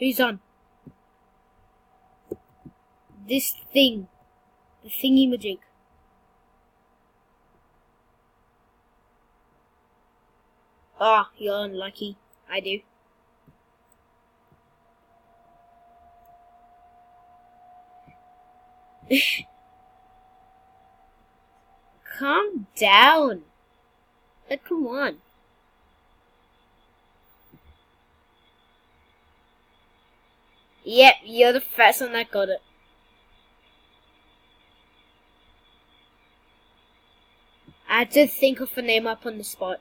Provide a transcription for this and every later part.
Who's on? This thing. The thingy-majig. Ah, you're unlucky. I do. Calm down. But come on. Yep, you're the first one that got it. I had to think of a name up on the spot.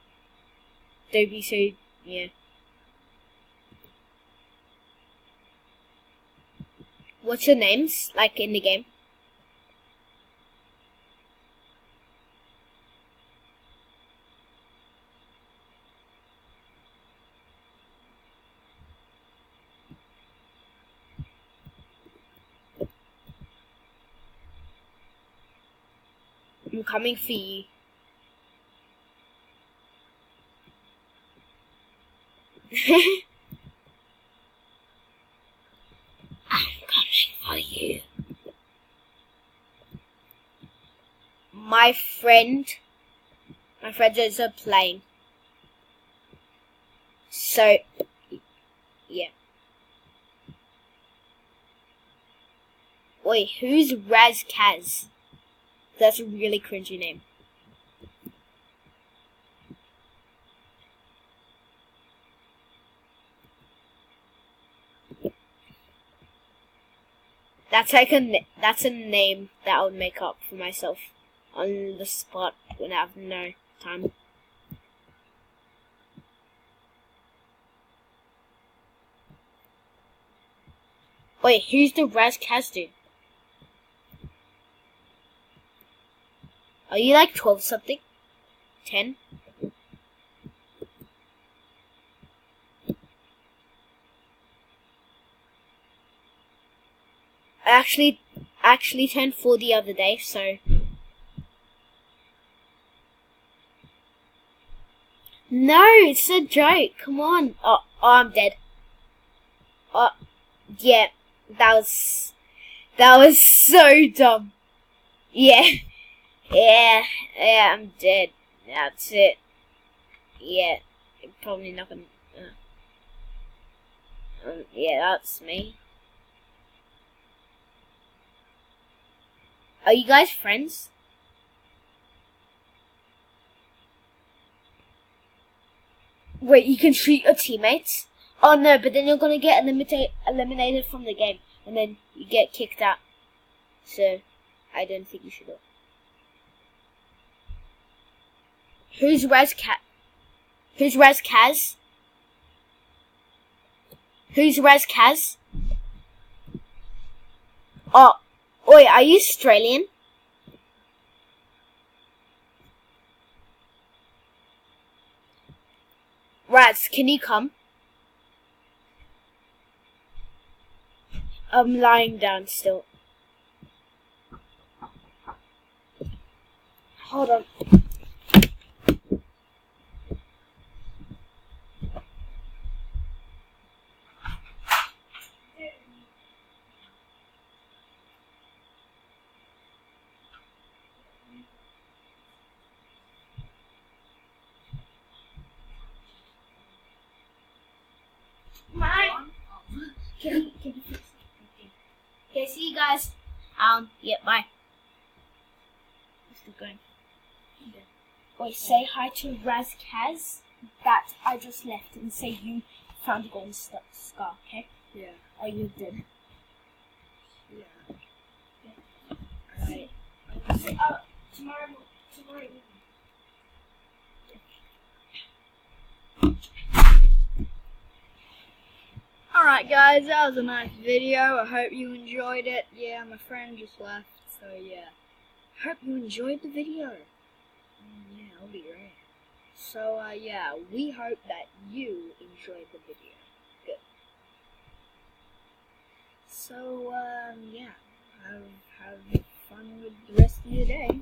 DAVI, so yeah. What's your names, like, in the game? I'm coming for you. I'm coming for you. My friends are playing. So, yeah. Wait, who's Razkaz? That's a really cringy name. That's like that's a name that I would make up for myself on the spot when I have no time. Wait, who's the Razkaz dude? Are you like 12 something? 10? I actually turned 4 the other day, so. No, it's a joke. Come on. Oh, I'm dead. Oh, yeah, that was so dumb. Yeah, yeah, I'm dead. That's it. Yeah, probably not gonna. Yeah, that's me. Are you guys friends? Wait, you can shoot your teammates? Oh no, but then you're gonna get eliminated from the game, and then you get kicked out. So, I don't think you should do it. Who's Razkaz? Who's Razkaz? Who's Razkaz? Oh, oi, are you Australian? Raz, can you come? I'm lying down still. Hold on. Can you fix it? Okay, see you guys. Yeah, bye. Let's keep going. Wait, say hi to Razkaz that I just left and say you found a golden scar, okay? Yeah. Oh, you did. Yeah. Alright. Tomorrow evening. Alright guys, that was a nice video. I hope you enjoyed it. Yeah, my friend just left, so yeah. Hope you enjoyed the video. Yeah, I'll be right. So yeah, we hope that you enjoyed the video. Good. So yeah, have fun with the rest of your day.